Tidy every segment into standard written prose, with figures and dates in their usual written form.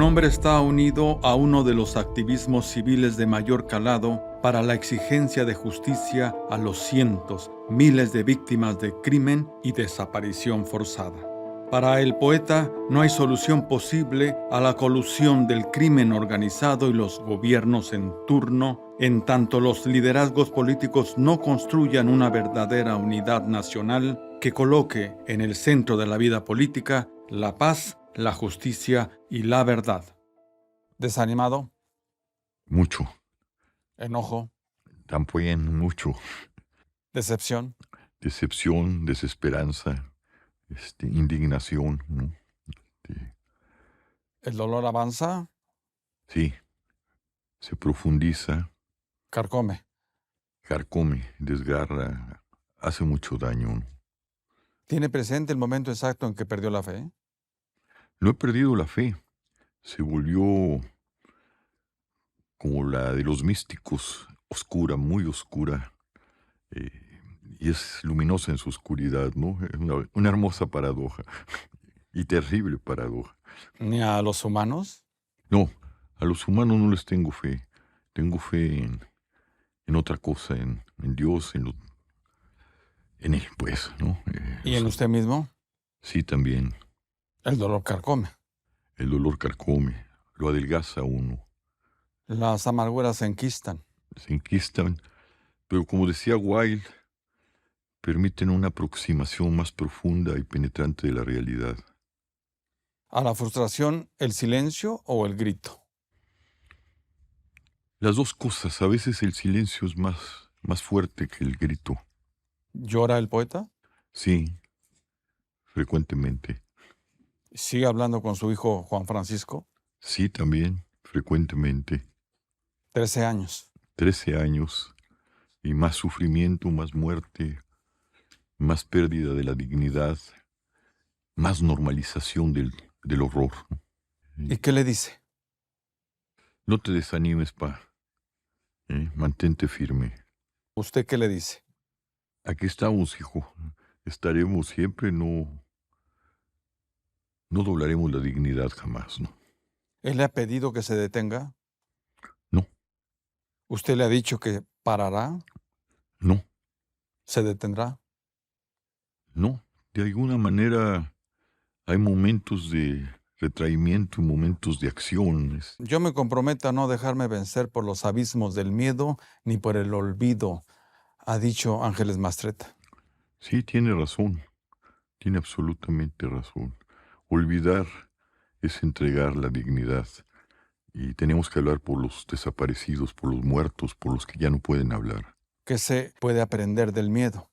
nombre está unido a uno de los activismos civiles de mayor calado para la exigencia de justicia a los cientos, miles de víctimas de crimen y desaparición forzada. Para el poeta, no hay solución posible a la colusión del crimen organizado y los gobiernos en turno, en tanto los liderazgos políticos no construyan una verdadera unidad nacional que coloque en el centro de la vida política la paz, la justicia y la verdad. ¿Desanimado? Mucho. ¿Enojo? También mucho. ¿Decepción? Decepción, desesperanza, indignación, ¿no? ¿El dolor avanza? Sí, se profundiza, Carcome. carcome, desgarra, hace mucho daño, ¿no? ¿Tiene presente el momento exacto en que perdió la fe? No he perdido la fe. Se volvió como la de los místicos, oscura, muy oscura, y es luminosa en su oscuridad, ¿no? Es una hermosa paradoja y terrible paradoja. ¿Ni a los humanos? No, a los humanos no les tengo fe. Tengo fe en otra cosa, en Dios, en Él, pues, ¿no? ¿Y en usted mismo? Sí, también. El dolor carcome. El dolor carcome, lo adelgaza a uno. Las amarguras se enquistan. Se enquistan, pero como decía Wilde, permiten una aproximación más profunda y penetrante de la realidad. ¿A la frustración el silencio o el grito? Las dos cosas, a veces el silencio es más fuerte que el grito. ¿Llora el poeta? Sí, frecuentemente. ¿Sigue hablando con su hijo Juan Francisco? Sí, también, frecuentemente. 13 años. 13 años y más sufrimiento, más muerte, más pérdida de la dignidad, más normalización del horror. ¿Y qué le dice? No te desanimes, pa. Mantente firme. ¿Usted qué le dice? Aquí estamos, hijo. Estaremos siempre, no doblaremos la dignidad jamás, ¿no? ¿Él le ha pedido que se detenga? No. ¿Usted le ha dicho que parará? No. ¿Se detendrá? No. De alguna manera hay momentos de retraimiento y momentos de acción. Yo me comprometo a no dejarme vencer por los abismos del miedo ni por el olvido, ha dicho Ángeles Mastretta. Sí, tiene razón. Tiene absolutamente razón. Olvidar es entregar la dignidad. Y tenemos que hablar por los desaparecidos, por los muertos, por los que ya no pueden hablar. ¿Qué se puede aprender del miedo?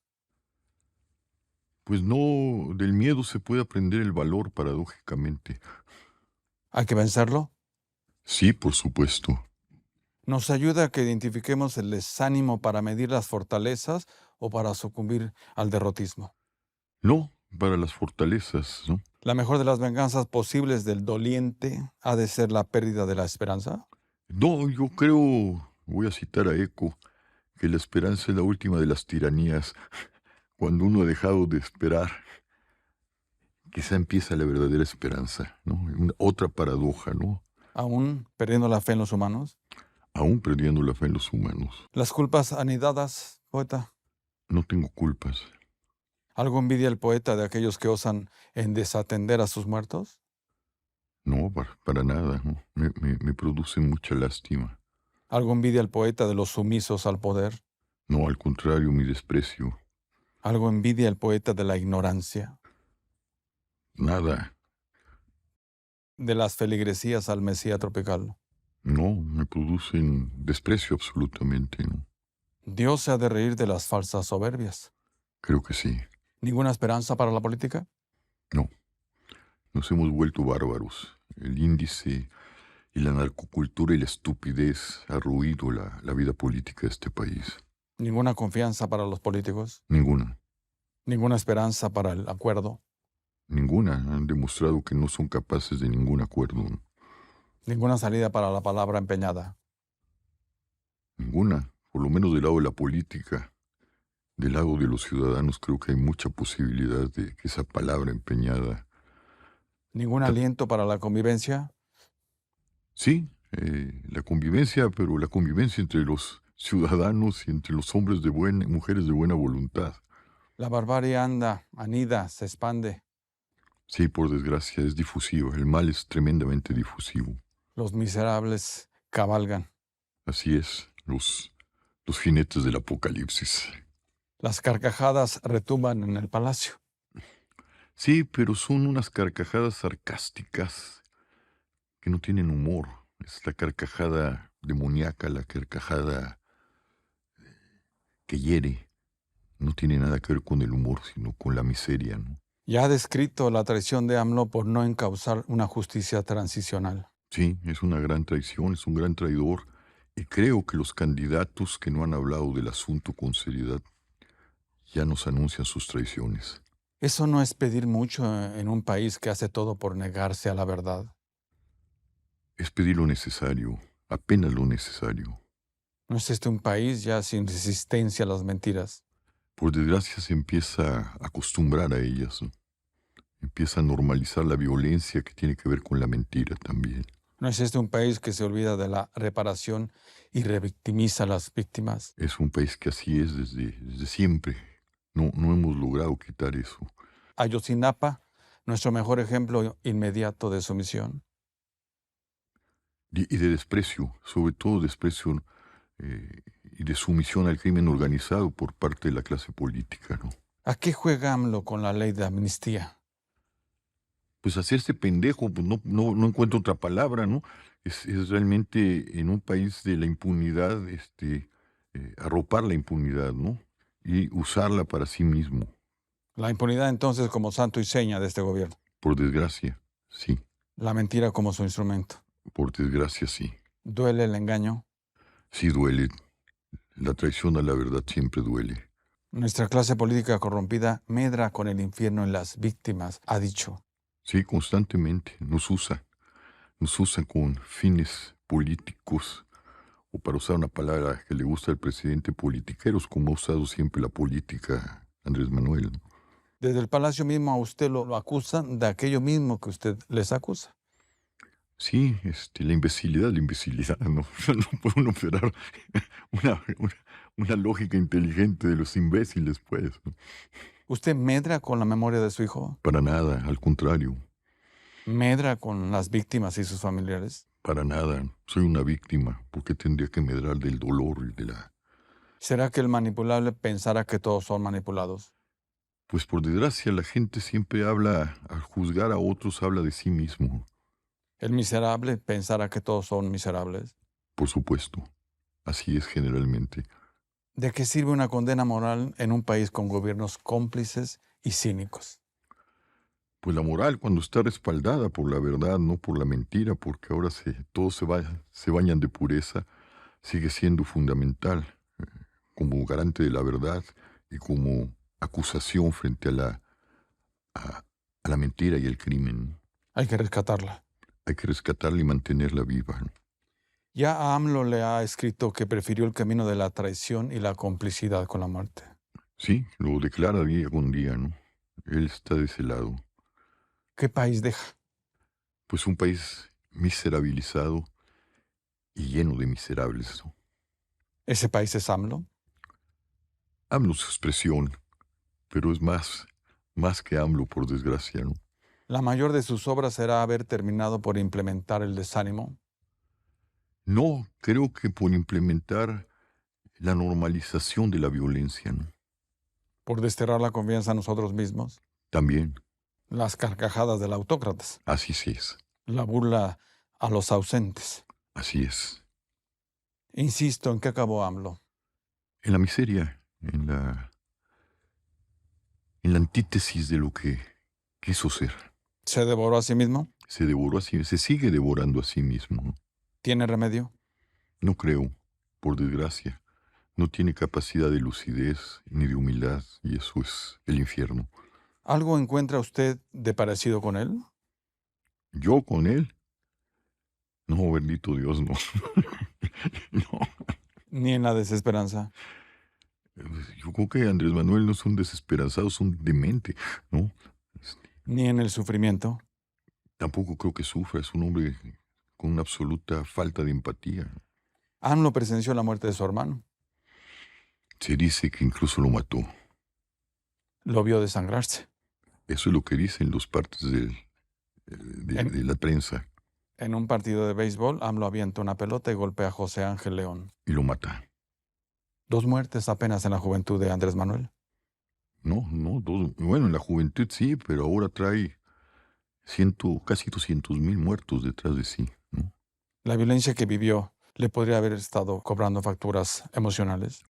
Pues no, del miedo se puede aprender el valor, paradójicamente. ¿Hay que vencerlo? Sí, por supuesto. ¿Nos ayuda a que identifiquemos el desánimo para medir las fortalezas o para sucumbir al derrotismo? No, para las fortalezas, ¿no? ¿La mejor de las venganzas posibles del doliente ha de ser la pérdida de la esperanza? No, yo creo, voy a citar a Eco, que la esperanza es la última de las tiranías. Cuando uno ha dejado de esperar, quizá empieza la verdadera esperanza, ¿no? Otra paradoja, ¿no? ¿Aún perdiendo la fe en los humanos? Aún perdiendo la fe en los humanos. ¿Las culpas anidadas, poeta? No tengo culpas. ¿Algo envidia el poeta de aquellos que osan en desatender a sus muertos? No, para nada, ¿no? Me produce mucha lástima. ¿Algo envidia el poeta de los sumisos al poder? No, al contrario, mi desprecio. ¿Algo envidia el poeta de la ignorancia? Nada. ¿De las feligresías al Mesía tropical? No, me producen desprecio absolutamente, ¿no? ¿Dios se ha de reír de las falsas soberbias? Creo que sí. ¿Ninguna esperanza para la política? No. Nos hemos vuelto bárbaros. El índice y la narcocultura y la estupidez ha ruido la vida política de este país. ¿Ninguna confianza para los políticos? Ninguna. ¿Ninguna esperanza para el acuerdo? Ninguna. Han demostrado que no son capaces de ningún acuerdo. ¿Ninguna salida para la palabra empeñada? Ninguna. Por lo menos del lado de la política. Del lado de los ciudadanos creo que hay mucha posibilidad de que esa palabra empeñada... ¿Ningún aliento para la convivencia? Sí, la convivencia, pero la convivencia entre los ciudadanos y entre los hombres de buena, mujeres de buena voluntad. La barbarie anda, anida, se expande. Sí, por desgracia, es difusivo. El mal es tremendamente difusivo. Los miserables cabalgan. Así es, los jinetes del apocalipsis. Las carcajadas retumban en el palacio. Sí, pero son unas carcajadas sarcásticas que no tienen humor. Es la carcajada demoníaca, la carcajada que hiere. No tiene nada que ver con el humor, sino con la miseria, ¿no? Ya ha descrito la traición de AMLO por no encauzar una justicia transicional. Sí, es una gran traición, es un gran traidor. Y creo que los candidatos que no han hablado del asunto con seriedad ya nos anuncian sus traiciones. Eso no es pedir mucho en un país que hace todo por negarse a la verdad. Es pedir lo necesario, apenas lo necesario. ¿No es este un país ya sin resistencia a las mentiras? Por desgracia se empieza a acostumbrar a ellas, ¿no? Empieza a normalizar la violencia que tiene que ver con la mentira también. ¿No es este un país que se olvida de la reparación y revictimiza a las víctimas? Es un país que así es desde siempre. No hemos logrado quitar eso. Ayotzinapa, nuestro mejor ejemplo inmediato de sumisión. Y de desprecio, sobre todo desprecio y de sumisión al crimen organizado por parte de la clase política, ¿no? ¿A qué juega AMLO con la ley de amnistía? Pues hacerse pendejo, pues no encuentro otra palabra, ¿no? Es realmente en un país de la impunidad, arropar la impunidad, ¿no? Y usarla para sí mismo, La impunidad entonces como santo y seña de este gobierno. por desgracia, sí, La mentira como su instrumento. por desgracia, sí. ¿Duele el engaño? Sí duele, la traición a la verdad siempre duele. Nuestra clase política corrompida medra con el infierno en las víctimas, ha dicho. Sí, constantemente nos usa con fines políticos, o para usar una palabra que le gusta al presidente, politiqueros, como ha usado siempre la política Andrés Manuel, ¿no? Desde el palacio mismo a usted lo acusan de aquello mismo que usted les acusa. Sí, la imbecilidad, ¿no? No puede uno operar una lógica inteligente de los imbéciles, pues, ¿no? ¿Usted medra con la memoria de su hijo? Para nada, al contrario, ¿Medra con las víctimas y sus familiares? para nada. Soy una víctima. ¿Por qué tendría que medrar del dolor y de la... ¿Será que el manipulable pensará que todos son manipulados? Pues por desgracia, la gente siempre habla, al juzgar a otros, habla de sí mismo, ¿El miserable pensará que todos son miserables? por supuesto. Así es generalmente. ¿De qué sirve una condena moral en un país con gobiernos cómplices y cínicos? Pues la moral, cuando está respaldada por la verdad, no por la mentira, porque ahora todos se bañan de pureza, sigue siendo fundamental como garante de la verdad y como acusación frente a la mentira y el crimen. Hay que rescatarla. Hay que rescatarla y mantenerla viva, ¿no? Ya a AMLO le ha escrito que prefirió el camino de la traición y la complicidad con la muerte. Sí, lo declara día con día, ¿no? Él está de ese lado. ¿Qué país deja? Pues un país miserabilizado y lleno de miserables, ¿no? ¿Ese país es AMLO? AMLO su expresión, pero es más que AMLO, por desgracia, ¿no? La mayor de sus obras será haber terminado por implementar el desánimo. No, creo que por implementar la normalización de la violencia, ¿no? Por desterrar la confianza en nosotros mismos. También, Las carcajadas del autócratas. así sí es, La burla a los ausentes. así es. Insisto, ¿en qué acabó AMLO? En la miseria, en la antítesis de lo que quiso ser. ¿Se devoró a sí mismo? Se devoró así, se sigue devorando a sí mismo, ¿no? ¿Tiene remedio? No creo, por desgracia. No tiene capacidad de lucidez ni de humildad, y eso es el infierno. ¿Algo encuentra usted de parecido con él? ¿Yo con él? No, bendito Dios, no. No. Ni en la desesperanza. Yo creo que Andrés Manuel no es un desesperanzado, es un demente, ¿no? Ni en el sufrimiento. Tampoco creo que sufra, es un hombre con una absoluta falta de empatía. AMLO presenció la muerte de su hermano. Se dice que incluso lo mató. Lo vio desangrarse. Eso es lo que dicen los partes de la prensa. En un partido de béisbol, AMLO avienta una pelota y golpea a José Ángel León. Y lo mata. 2 muertes apenas en la juventud de Andrés Manuel. No, bueno, en la juventud sí, pero ahora trae casi 200,000 muertos detrás de sí, ¿no? La violencia que vivió le podría haber estado cobrando facturas emocionales.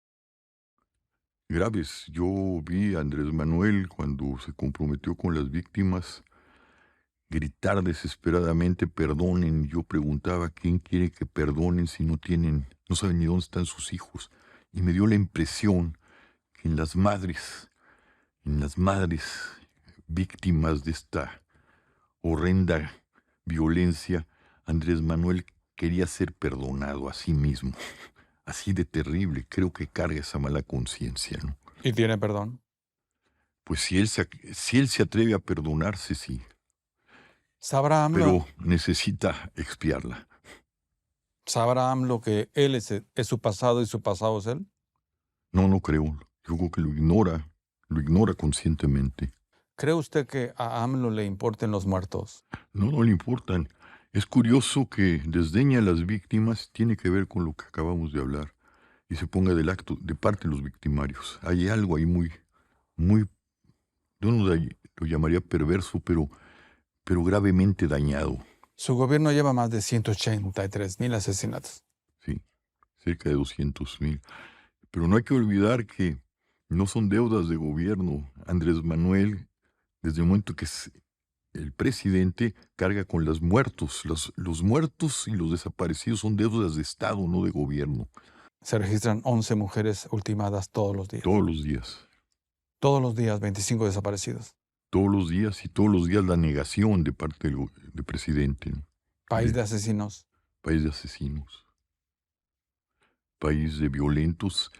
Graves. Yo vi a Andrés Manuel cuando se comprometió con las víctimas gritar desesperadamente, perdonen. Yo preguntaba, ¿quién quiere que perdonen si no saben ni dónde están sus hijos? Y me dio la impresión que en las madres víctimas de esta horrenda violencia, Andrés Manuel quería ser perdonado a sí mismo. Así de terrible, creo que carga esa mala conciencia, ¿no? ¿Y tiene perdón? Pues si él se atreve a perdonarse, sí, ¿Sabrá AMLO, pero necesita expiarla. que él es su pasado y su pasado es él? No creo. Yo creo que lo ignora conscientemente. ¿Cree usted que a AMLO le importen los muertos? No le importan. Es curioso que desdeña a las víctimas, tiene que ver con lo que acabamos de hablar, y se ponga de parte de los victimarios. Hay algo ahí muy, yo no lo llamaría perverso, pero gravemente dañado. Su gobierno lleva más de 183,000 asesinatos. Sí, cerca de 200,000. Pero no hay que olvidar que no son deudas de gobierno. Andrés Manuel, desde el momento que es el presidente, carga con los muertos. Los muertos y los desaparecidos son deudas de Estado, no de gobierno. Se registran 11 mujeres ultimadas todos los días. Todos los días. Todos los días, 25 desaparecidos. Todos los días y todos los días la negación de parte del presidente, ¿no? País de asesinos. País de asesinos. País de violentos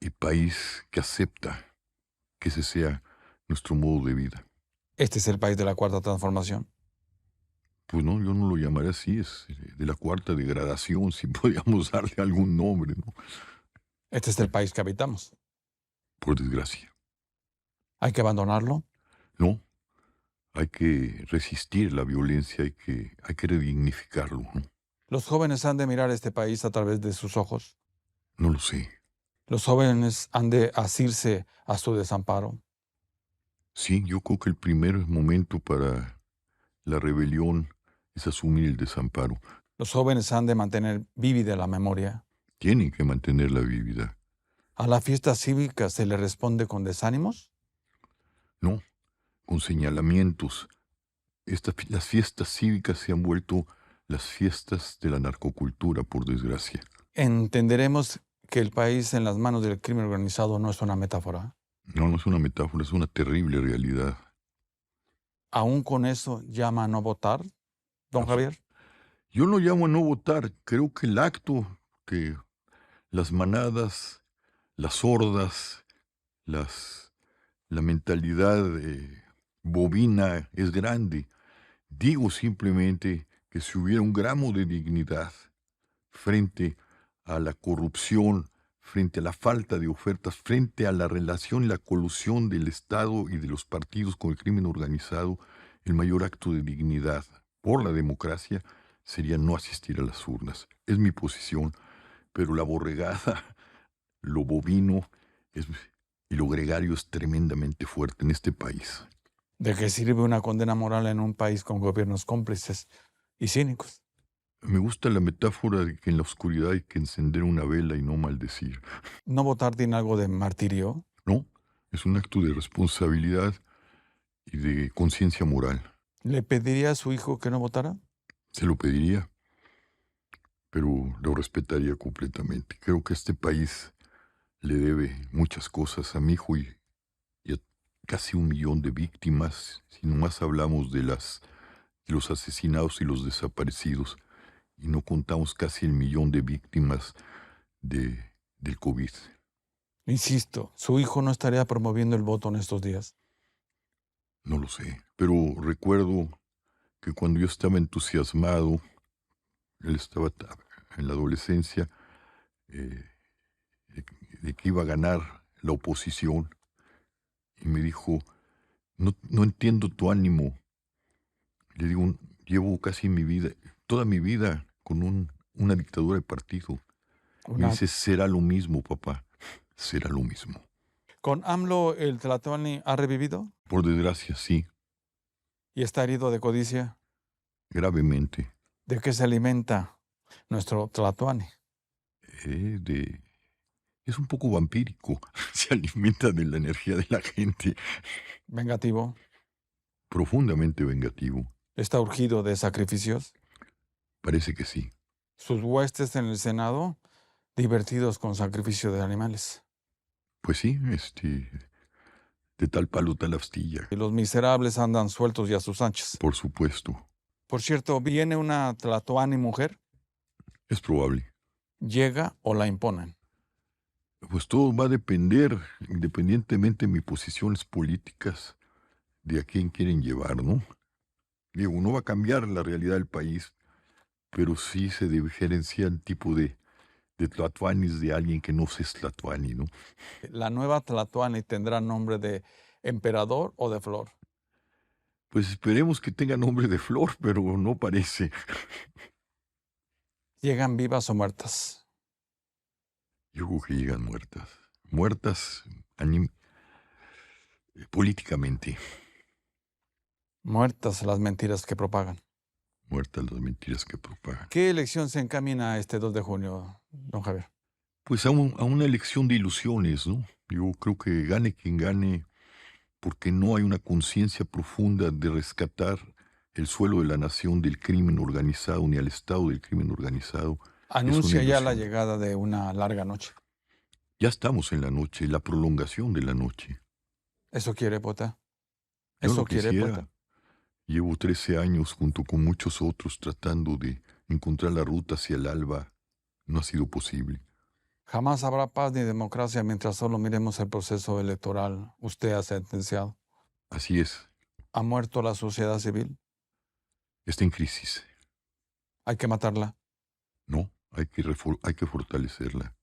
y país que acepta que ese sea nuestro modo de vida. Este es el país de la cuarta transformación. Pues no, yo no lo llamaré así, es de la cuarta degradación, si podíamos darle algún nombre, ¿no? Este es el país que habitamos. Por desgracia. ¿Hay que abandonarlo? No, hay que resistir la violencia, hay que redignificarlo, ¿no? ¿Los jóvenes han de mirar este país a través de sus ojos? No lo sé. ¿Los jóvenes han de asirse a su desamparo? Sí, yo creo que el primer momento para la rebelión es asumir el desamparo. ¿Los jóvenes han de mantener vívida la memoria? Tienen que mantenerla vívida. ¿A la fiesta cívica se le responde con desánimos? No, con señalamientos. Las fiestas cívicas se han vuelto las fiestas de la narcocultura, por desgracia. ¿Entenderemos que el país en las manos del crimen organizado no es una metáfora? No es una metáfora, es una terrible realidad. ¿Aún con eso llama a no votar, don Javier? Yo no llamo a no votar. Creo que el acto que las manadas, las hordas, la mentalidad bovina es grande. Digo simplemente que si hubiera un gramo de dignidad frente a la corrupción, frente a la falta de ofertas, frente a la relación y la colusión del Estado y de los partidos con el crimen organizado, el mayor acto de dignidad por la democracia sería no asistir a las urnas. Es mi posición, pero la borregada, lo bovino y lo gregario es tremendamente fuerte en este país. ¿De qué sirve una condena moral en un país con gobiernos cómplices y cínicos? Me gusta la metáfora de que en la oscuridad hay que encender una vela y no maldecir. ¿No votar tiene algo de martirio? No, es un acto de responsabilidad y de conciencia moral. ¿Le pediría a su hijo que no votara? Se lo pediría, pero lo respetaría completamente. Creo que este país le debe muchas cosas a mi hijo y a casi 1,000,000 de víctimas, si nomás hablamos de los asesinados y los desaparecidos, y no contamos casi el 1,000,000 de víctimas del COVID. Insisto, ¿su hijo no estaría promoviendo el voto en estos días? No lo sé, pero recuerdo que cuando yo estaba entusiasmado Él estaba en la adolescencia, eh, de, de que iba a ganar la oposición, y me dijo, no entiendo tu ánimo. Le digo, llevo casi mi vida, toda mi vida con una dictadura de partido. Me Una, dice, será lo mismo, papá, será lo mismo. ¿Con AMLO el Tlatoani ha revivido Por desgracia, sí, y está herido de codicia? gravemente. ¿De qué se alimenta nuestro Tlatoani? De, es un poco vampírico, se alimenta de la energía de la gente, ¿Vengativo? profundamente vengativo. ¿Está urgido de sacrificios? Parece que sí. Sus huestes en el Senado, divertidos con sacrificio de animales. Pues sí, de tal palo, tal astilla, Y los miserables andan sueltos y a sus anchas. por supuesto. Por cierto, ¿viene una Tlatoani mujer? Es probable. ¿Llega o la imponen? Pues todo va a depender, independientemente de mis posiciones políticas, de a quién quieren llevar, ¿no? Digo, no va a cambiar la realidad del país, pero sí se diferencia el tipo de tlatoanis de alguien que no es tlatoani, ¿no? ¿La nueva Tlatoani tendrá nombre de emperador o de flor? Pues esperemos que tenga nombre de flor, pero no parece. ¿Llegan vivas o muertas? Yo creo que llegan muertas. Muertas políticamente. Muertas las mentiras que propagan. Muertas las mentiras que propagan. ¿Qué elección se encamina este 2 de junio, don Javier? Pues a una elección de ilusiones, ¿no? Yo creo que gane quien gane, porque no hay una conciencia profunda de rescatar el suelo de la nación del crimen organizado, ni al Estado del crimen organizado. Es una Anuncia ya la ilusión. llegada de una larga noche. Ya estamos en la noche, la prolongación de la noche. ¿Eso quiere, Pota? Yo ¿Eso lo quiere, quisiera. Pota? Llevo 13 años junto con muchos otros tratando de encontrar la ruta hacia el alba. No ha sido posible. Jamás habrá paz ni democracia mientras solo miremos el proceso electoral. Usted ha sentenciado. Así es. ¿Ha muerto la sociedad civil? Está en crisis. Hay que matarla. No, hay que fortalecerla.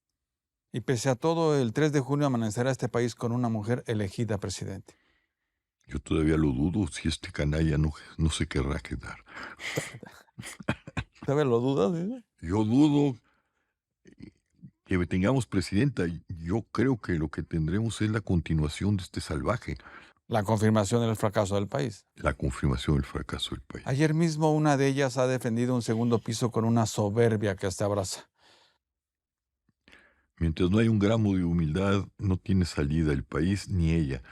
Y pese a todo, el 3 de junio amanecerá este país con una mujer elegida presidente. Yo todavía lo dudo si este canalla no se querrá quedar. ¿Sabe lo dudas? Dice? Yo dudo que tengamos presidenta. Yo creo que lo que tendremos es la continuación de este salvaje, La confirmación del fracaso del país. la confirmación del fracaso del país. Ayer mismo una de ellas ha defendido un segundo piso con una soberbia que hasta abraza. Mientras no hay un gramo de humildad, no tiene salida el país ni ella.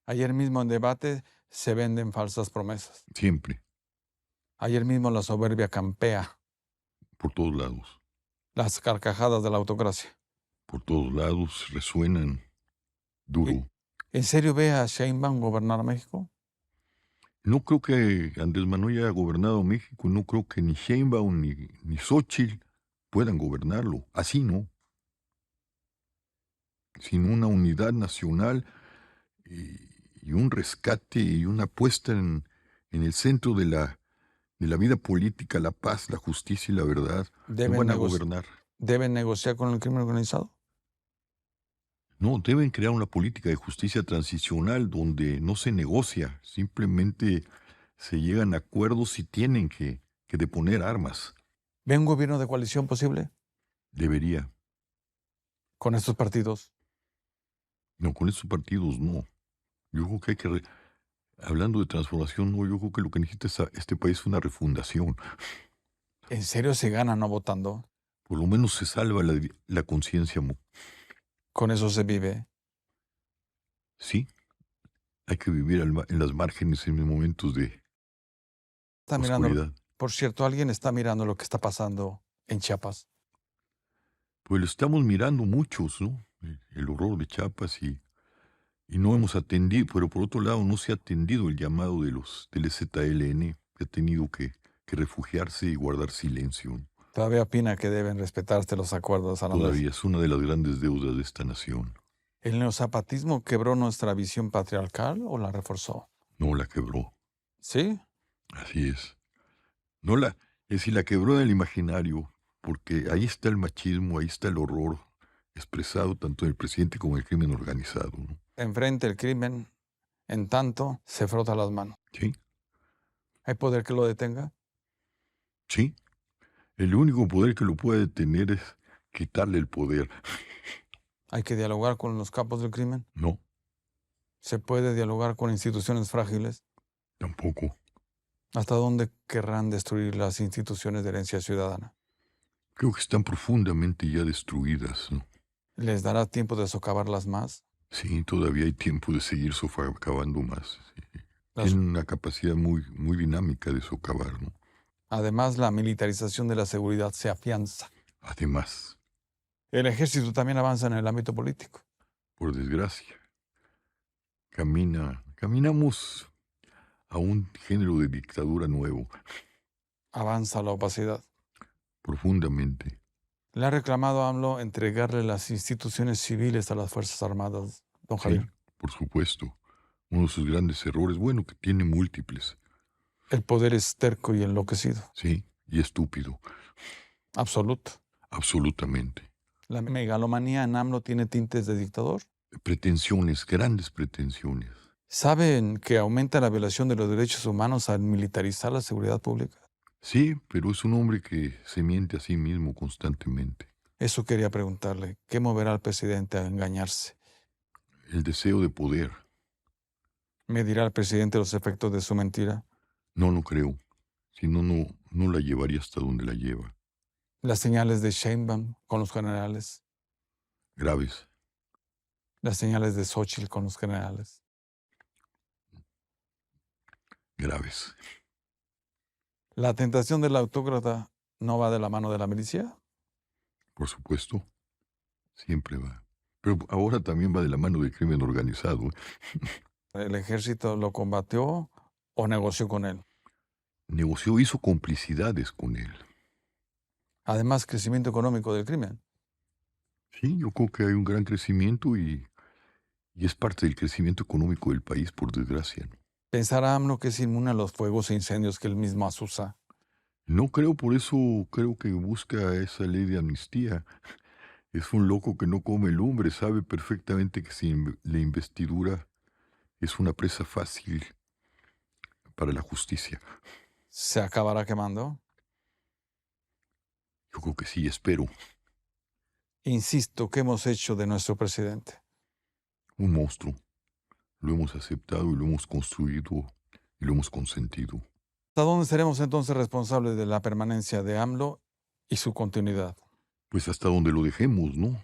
Ayer mismo en debate se venden falsas promesas. Siempre, Ayer mismo la soberbia campea por todos lados. las carcajadas de la autocracia. Por todos lados resuenan duro. ¿En serio ve a Sheinbaum gobernar a México? No creo que Andrés Manuel haya gobernado México, no creo que ni Sheinbaum ni Xóchitl puedan gobernarlo. Así no. Sin una unidad nacional y un rescate y una puesta en el centro de la vida política, la paz, la justicia y la verdad, no ¿Deben, van a nego- gobernar. ¿Deben negociar con el crimen organizado? No, deben crear una política de justicia transicional donde no se negocia, simplemente se llegan a acuerdos y tienen que deponer armas. ¿Ve un gobierno de coalición posible Debería. con estos partidos? No, con estos partidos no. Yo creo que hay que, hablando de transformación, no, yo creo que lo que necesita este país es una refundación. ¿En serio se gana no votando? Por lo menos se salva la conciencia. Con eso se vive. Sí, hay que vivir en las márgenes en momentos de Está mirando, oscuridad. por cierto, alguien está mirando lo que está pasando en Chiapas. Pues lo estamos mirando muchos, ¿no? El horror de Chiapas y no hemos atendido, pero por otro lado no se ha atendido el llamado del EZLN, que ha tenido que refugiarse y guardar silencio. Todavía opina que deben respetarse los acuerdos, Alan Andrés. Todavía es una de las grandes deudas de esta nación. ¿El neozapatismo quebró nuestra visión patriarcal o la reforzó? No la quebró. ¿Sí? Así es. No la, Es decir, la quebró en el imaginario, porque ahí está el machismo, ahí está el horror expresado tanto en el presidente como en el crimen organizado, ¿no? Enfrente el crimen, en tanto se frota las manos. Sí, ¿Hay poder que lo detenga? sí. El único poder que lo puede detener es quitarle el poder. ¿Hay que dialogar con los capos del crimen? No, ¿Se puede dialogar con instituciones frágiles? tampoco. ¿Hasta dónde querrán destruir las instituciones de herencia ciudadana? Creo que están profundamente ya destruidas, ¿no? ¿Les dará tiempo de socavarlas más? Sí, todavía hay tiempo de seguir sofocavando más. Sí. Las- Tienen una capacidad muy, muy dinámica de socavar, ¿no? Además, la militarización de la seguridad se afianza. Además, El ejército también avanza en el ámbito político. por desgracia, caminamos a un género de dictadura nuevo, Avanza la opacidad. profundamente. Le ha reclamado a AMLO entregarle las instituciones civiles a las Fuerzas Armadas, don Sí, Javier. por supuesto. Uno de sus grandes errores, bueno, que tiene múltiples, El poder es terco y enloquecido. sí, y estúpido, Absoluto. absolutamente. La megalomanía en AMLO tiene tintes de dictador. Pretensiones, grandes pretensiones. ¿Saben que aumenta la violación de los derechos humanos al militarizar la seguridad pública? Sí, pero es un hombre que se miente a sí mismo constantemente. Eso quería preguntarle. ¿Qué moverá al presidente a engañarse? El deseo de poder. ¿Medirá al presidente los efectos de su mentira? No, no creo. Si no, no la llevaría hasta donde la lleva. Las señales de Sheinbaum con los generales. Graves, Las señales de Xochitl con los generales. graves. ¿La tentación del autócrata no va de la mano de la milicia? Por supuesto, siempre va. Pero ahora también va de la mano del crimen organizado. ¿El ejército lo combatió o negoció con él? Negoció, hizo complicidades con él. Además, crecimiento económico del crimen. Sí, yo creo que hay un gran crecimiento y es parte del crecimiento económico del país, por desgracia, ¿no? ¿Pensará AMLO que es inmune a los fuegos e incendios que él mismo asusa? No creo, por eso creo que busca esa ley de amnistía. Es un loco que no come lumbre, sabe perfectamente que sin la investidura es una presa fácil para la justicia. ¿Se acabará quemando? Yo creo que sí, espero. Insisto, ¿qué hemos hecho de nuestro presidente? Un monstruo. Lo hemos aceptado y lo hemos construido y lo hemos consentido. ¿Hasta dónde seremos entonces responsables de la permanencia de AMLO y su continuidad? Pues hasta donde lo dejemos, ¿no?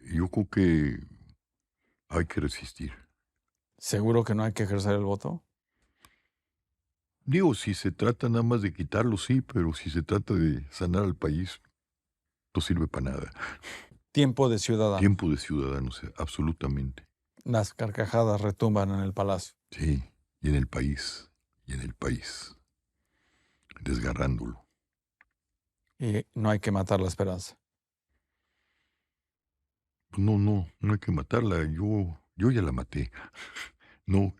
Yo creo que hay que resistir. ¿Seguro que no hay que ejercer el voto? Digo, si se trata nada más de quitarlo, sí, pero si se trata de sanar al país, no sirve para nada. Tiempo de ciudadano. Tiempo de ciudadanos, absolutamente. Las carcajadas retumban en el palacio. Sí, y en el país, desgarrándolo. Y no hay que matar la esperanza. Pues no hay que matarla. Yo ya la maté. No,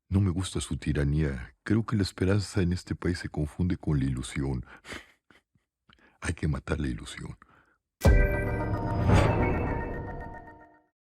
no me gusta su tiranía. Creo que la esperanza en este país se confunde con la ilusión. Hay que matar la ilusión.